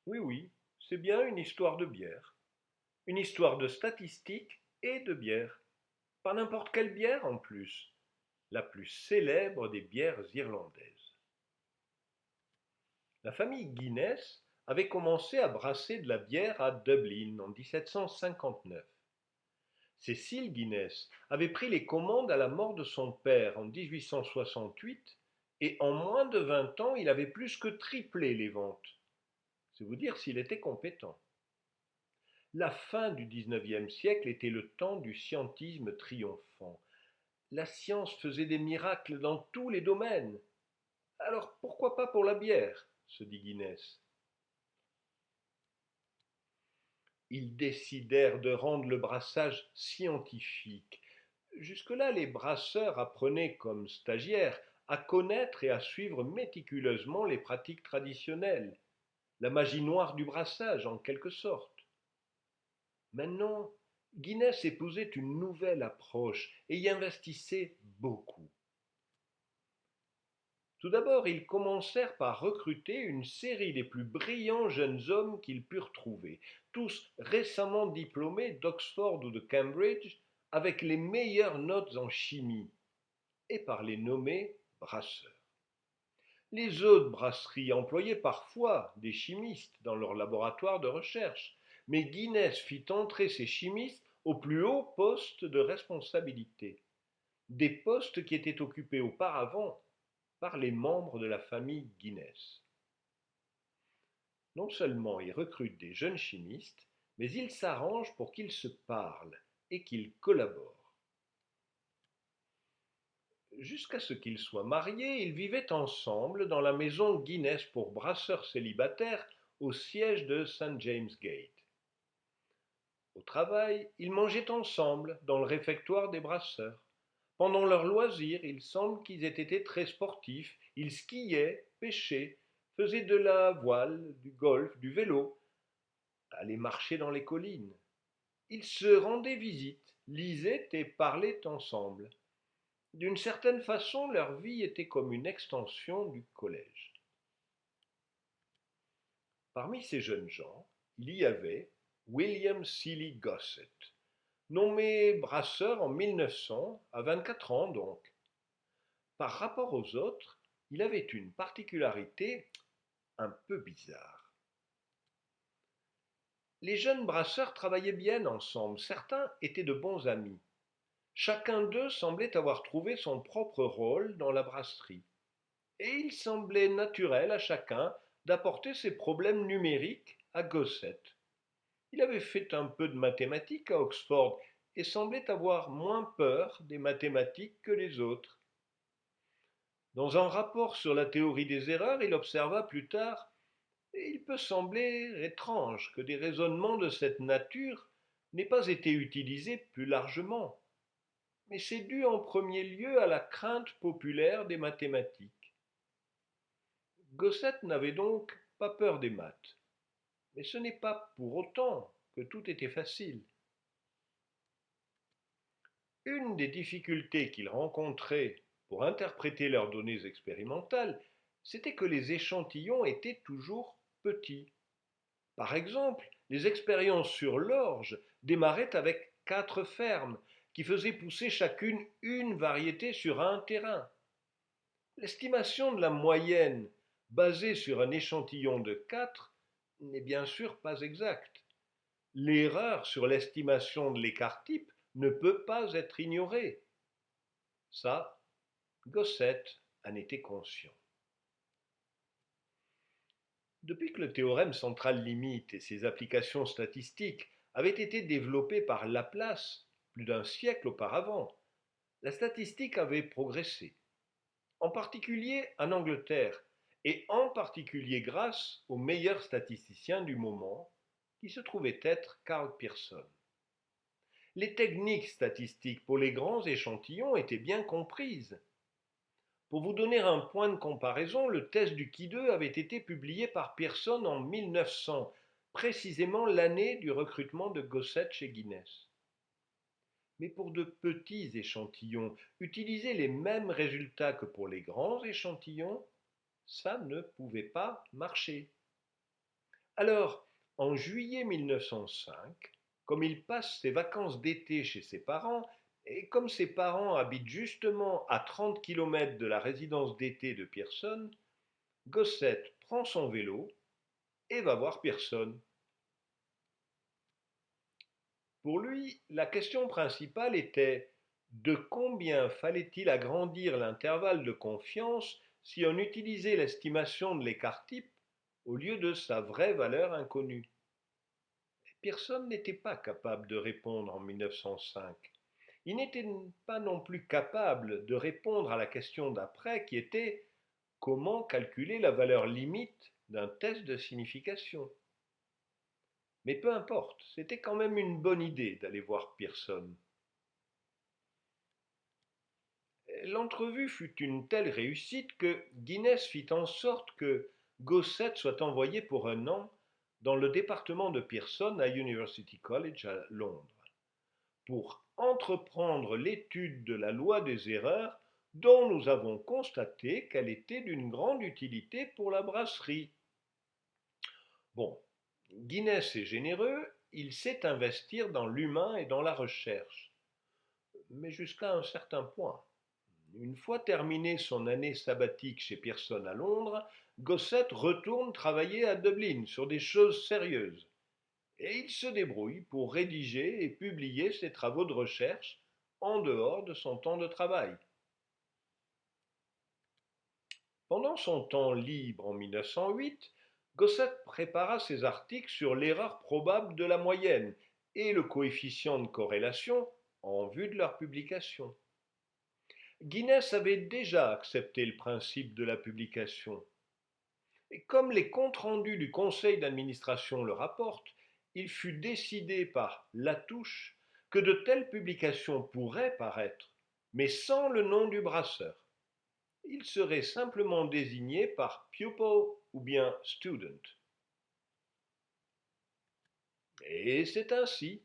Oui, oui, c'est bien une histoire de bière. Une histoire de statistiques et de bière. Pas n'importe quelle bière en plus. La plus célèbre des bières irlandaises. La famille Guinness avait commencé à brasser de la bière à Dublin en 1759. Cécile Guinness avait pris les commandes à la mort de son père en 1868 et en moins de 20 ans, il avait plus que triplé les ventes. C'est vous dire s'il était compétent. La fin du XIXe siècle était le temps du scientisme triomphant. La science faisait des miracles dans tous les domaines. Alors pourquoi pas pour la bière, se dit Guinness. Ils décidèrent de rendre le brassage scientifique. Jusque-là, les brasseurs apprenaient comme stagiaires à connaître et à suivre méticuleusement les pratiques traditionnelles, la magie noire du brassage en quelque sorte. Maintenant, Guinness épousait une nouvelle approche et y investissait beaucoup. Tout d'abord, ils commencèrent par recruter une série des plus brillants jeunes hommes qu'ils purent trouver, tous récemment diplômés d'Oxford ou de Cambridge, avec les meilleures notes en chimie, et par les nommer brasseurs. Les autres brasseries employaient parfois des chimistes dans leurs laboratoires de recherche, mais Guinness fit entrer ces chimistes au plus haut poste de responsabilité, des postes qui étaient occupés auparavant par les membres de la famille Guinness. Non seulement il recrute des jeunes chimistes, mais il s'arrange pour qu'ils se parlent et qu'ils collaborent. Jusqu'à ce qu'ils soient mariés, ils vivaient ensemble dans la maison Guinness pour brasseurs célibataires au siège de St. James Gate. Au travail, ils mangeaient ensemble dans le réfectoire des brasseurs. Pendant leurs loisirs, il semble qu'ils aient été très sportifs. Ils skiaient, pêchaient, faisaient de la voile, du golf, du vélo, allaient marcher dans les collines. Ils se rendaient visite, lisaient et parlaient ensemble. D'une certaine façon, leur vie était comme une extension du collège. Parmi ces jeunes gens, il y avait William Seeley Gossett, nommé brasseur en 1900, à 24 ans donc. Par rapport aux autres, il avait une particularité un peu bizarre. Les jeunes brasseurs travaillaient bien ensemble, certains étaient de bons amis. Chacun d'eux semblait avoir trouvé son propre rôle dans la brasserie. Et il semblait naturel à chacun d'apporter ses problèmes numériques à Gossett. Il avait fait un peu de mathématiques à Oxford et semblait avoir moins peur des mathématiques que les autres. Dans un rapport sur la théorie des erreurs, il observa plus tard: il peut sembler étrange que des raisonnements de cette nature n'aient pas été utilisés plus largement, mais c'est dû en premier lieu à la crainte populaire des mathématiques. Gossett n'avait donc pas peur des maths, mais ce n'est pas pour autant que tout était facile. Une des difficultés qu'ils rencontraient pour interpréter leurs données expérimentales, c'était que les échantillons étaient toujours petits. Par exemple, les expériences sur l'orge démarraient avec 4 fermes qui faisaient pousser chacune une variété sur un terrain. L'estimation de la moyenne basée sur un échantillon de 4 n'est bien sûr pas exacte. L'erreur sur l'estimation de l'écart type ne peut pas être ignorée. Ça, Gossett en était conscient. Depuis que le théorème central limite et ses applications statistiques avaient été développés par Laplace plus d'un siècle auparavant, la statistique avait progressé, en particulier en Angleterre, et en particulier grâce au meilleur statisticien du moment, qui se trouvait être Karl Pearson. Les techniques statistiques pour les grands échantillons étaient bien comprises. Pour vous donner un point de comparaison, le test du Qui2 avait été publié par Pearson en 1900, précisément l'année du recrutement de Gossett chez Guinness. Mais pour de petits échantillons, utiliser les mêmes résultats que pour les grands échantillons, ça ne pouvait pas marcher. Alors, en juillet 1905, comme il passe ses vacances d'été chez ses parents, et comme ses parents habitent justement à 30 km de la résidence d'été de Pearson, Gossett prend son vélo et va voir Pearson. Pour lui, la question principale était de combien fallait-il agrandir l'intervalle de confiance si on utilisait l'estimation de l'écart type au lieu de sa vraie valeur inconnue. Pearson n'était pas capable de répondre en 1905. Il n'était pas non plus capable de répondre à la question d'après qui était comment calculer la valeur limite d'un test de signification. Mais peu importe, c'était quand même une bonne idée d'aller voir Pearson. L'entrevue fut une telle réussite que Guinness fit en sorte que Gossett soit envoyé pour un an dans le département de Pearson à University College à Londres pour entreprendre l'étude de la loi des erreurs dont nous avons constaté qu'elle était d'une grande utilité pour la brasserie. Bon, Guinness est généreux, il sait investir dans l'humain et dans la recherche, mais jusqu'à un certain point. Une fois terminée son année sabbatique chez Pearson à Londres, Gossett retourne travailler à Dublin sur des choses sérieuses. Et il se débrouille pour rédiger et publier ses travaux de recherche en dehors de son temps de travail. Pendant son temps libre en 1908, Gossett prépara ses articles sur l'erreur probable de la moyenne et le coefficient de corrélation en vue de leur publication. Guinness avait déjà accepté le principe de la publication. Et comme les comptes rendus du conseil d'administration le rapportent, il fut décidé par Latouche que de telles publications pourraient paraître, mais sans le nom du brasseur. Il serait simplement désigné par pupil ou bien student. Et c'est ainsi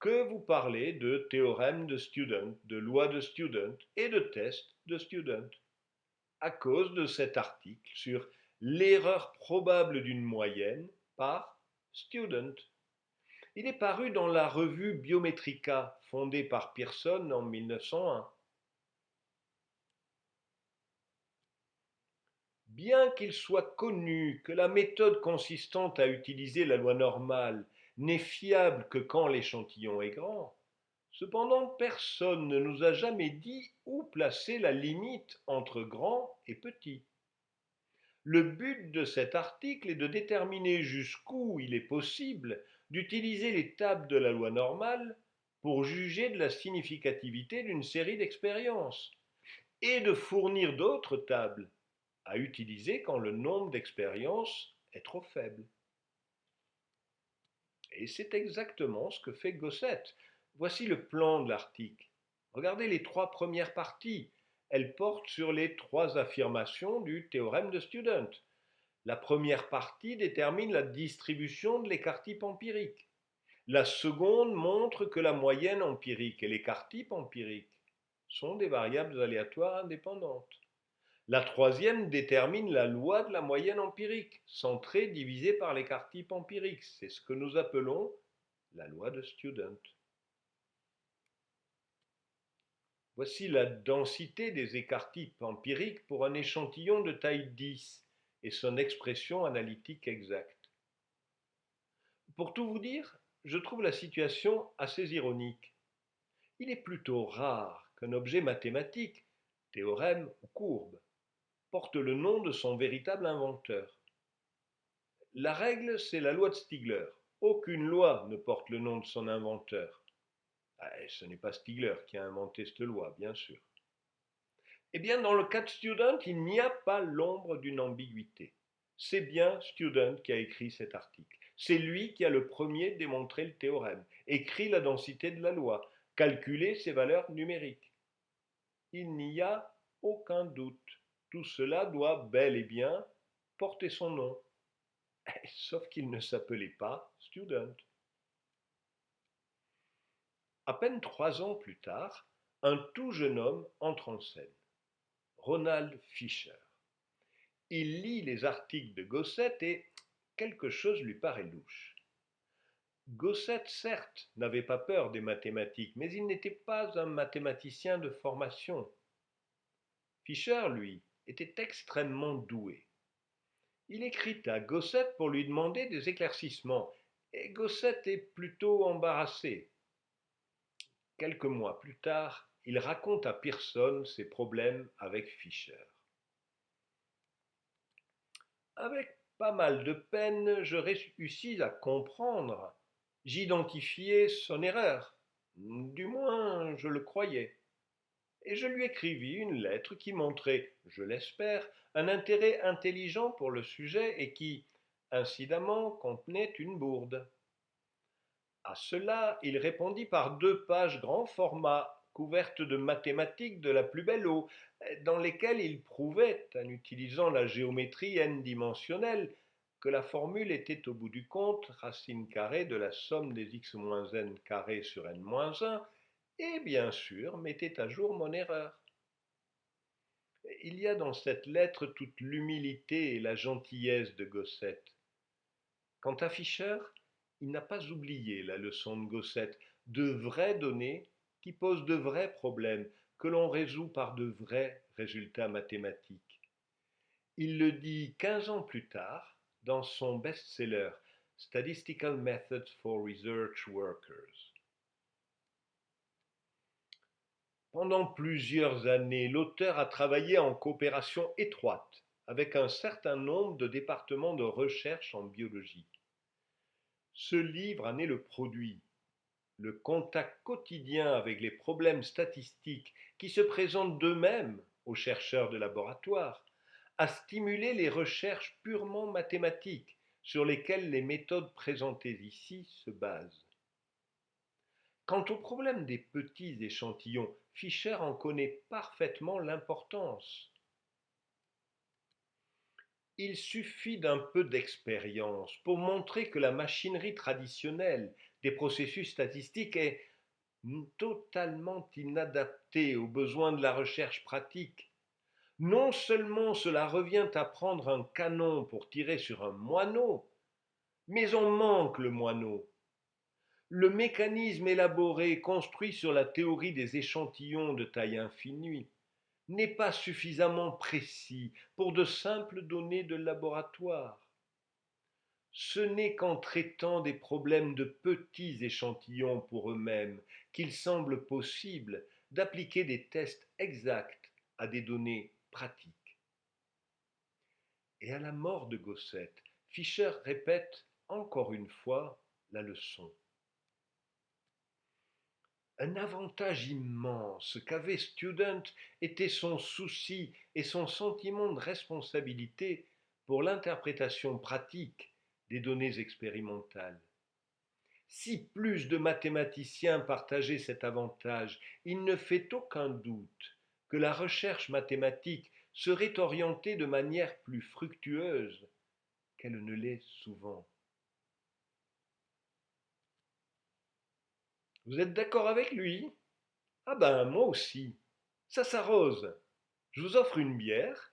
que vous parlez de théorème de student, de loi de student et de test de student, à cause de cet article sur l'erreur probable d'une moyenne par student. Il est paru dans la revue Biometrica, fondée par Pearson en 1901. Bien qu'il soit connu que la méthode consistant à utiliser la loi normale n'est fiable que quand l'échantillon est grand, cependant personne ne nous a jamais dit où placer la limite entre grand et petit. Le but de cet article est de déterminer jusqu'où il est possible d'utiliser les tables de la loi normale pour juger de la significativité d'une série d'expériences et de fournir d'autres tables à utiliser quand le nombre d'expériences est trop faible. Et c'est exactement ce que fait Gossett. Voici le plan de l'article. Regardez les trois premières parties. Elles portent sur les trois affirmations du théorème de Student. La première partie détermine la distribution de l'écart-type empirique. La seconde montre que la moyenne empirique et l'écart-type empirique sont des variables aléatoires indépendantes. La troisième détermine la loi de la moyenne empirique, centrée divisée par l'écart-type empirique. C'est ce que nous appelons la loi de Student. Voici la densité des écarts-types empiriques pour un échantillon de taille 10 et son expression analytique exacte. Pour tout vous dire, je trouve la situation assez ironique. Il est plutôt rare qu'un objet mathématique, théorème ou courbe, porte le nom de son véritable inventeur. La règle, c'est la loi de Stigler. Aucune loi ne porte le nom de son inventeur. Ce n'est pas Stigler qui a inventé cette loi, bien sûr. Eh bien, dans le cas de Student, il n'y a pas l'ombre d'une ambiguïté. C'est bien Student qui a écrit cet article. C'est lui qui a le premier démontré le théorème, écrit la densité de la loi, calculé ses valeurs numériques. Il n'y a aucun doute. Tout cela doit bel et bien porter son nom. Sauf qu'il ne s'appelait pas Student. À peine 3 ans plus tard, un tout jeune homme entre en scène, Ronald Fisher. Il lit les articles de Gossett et quelque chose lui paraît louche. Gosset, certes, n'avait pas peur des mathématiques, mais il n'était pas un mathématicien de formation. Fischer, lui, était extrêmement doué. Il écrit à Gosset pour lui demander des éclaircissements, et Gosset est plutôt embarrassé. Quelques mois plus tard, il raconte à Pearson ses problèmes avec Fischer. Avec pas mal de peine, je réussis à comprendre. J'identifiais son erreur. Du moins, je le croyais. Et je lui écrivis une lettre qui montrait, je l'espère, un intérêt intelligent pour le sujet et qui, incidemment, contenait une bourde. À cela, il répondit par 2 pages grand format, couvertes de mathématiques de la plus belle eau, dans lesquelles il prouvait, en utilisant la géométrie n-dimensionnelle, que la formule était au bout du compte racine carrée de la somme des x-n carré sur n-1, et bien sûr mettait à jour mon erreur. Il y a dans cette lettre toute l'humilité et la gentillesse de Gosset. Quant à Fischer, il n'a pas oublié la leçon de Gosset, de vraies données qui posent de vrais problèmes que l'on résout par de vrais résultats mathématiques. Il le dit 15 ans plus tard dans son best-seller Statistical Methods for Research Workers. Pendant plusieurs années, l'auteur a travaillé en coopération étroite avec un certain nombre de départements de recherche en biologie. Ce livre en est le produit. Le contact quotidien avec les problèmes statistiques qui se présentent d'eux-mêmes aux chercheurs de laboratoire a stimulé les recherches purement mathématiques sur lesquelles les méthodes présentées ici se basent. Quant au problème des petits échantillons, Fischer en connaît parfaitement l'importance. Il suffit d'un peu d'expérience pour montrer que la machinerie traditionnelle des processus statistiques est totalement inadaptée aux besoins de la recherche pratique. Non seulement cela revient à prendre un canon pour tirer sur un moineau, mais on manque le moineau. Le mécanisme élaboré, construit sur la théorie des échantillons de taille infinie, n'est pas suffisamment précis pour de simples données de laboratoire. Ce n'est qu'en traitant des problèmes de petits échantillons pour eux-mêmes qu'il semble possible d'appliquer des tests exacts à des données pratiques. Et à la mort de Gosset, Fischer répète encore une fois la leçon. Un avantage immense qu'avait Student était son souci et son sentiment de responsabilité pour l'interprétation pratique des données expérimentales. Si plus de mathématiciens partageaient cet avantage, il ne fait aucun doute que la recherche mathématique serait orientée de manière plus fructueuse qu'elle ne l'est souvent. Vous êtes d'accord avec lui? Ah ben moi aussi. Ça s'arrose. Je vous offre une bière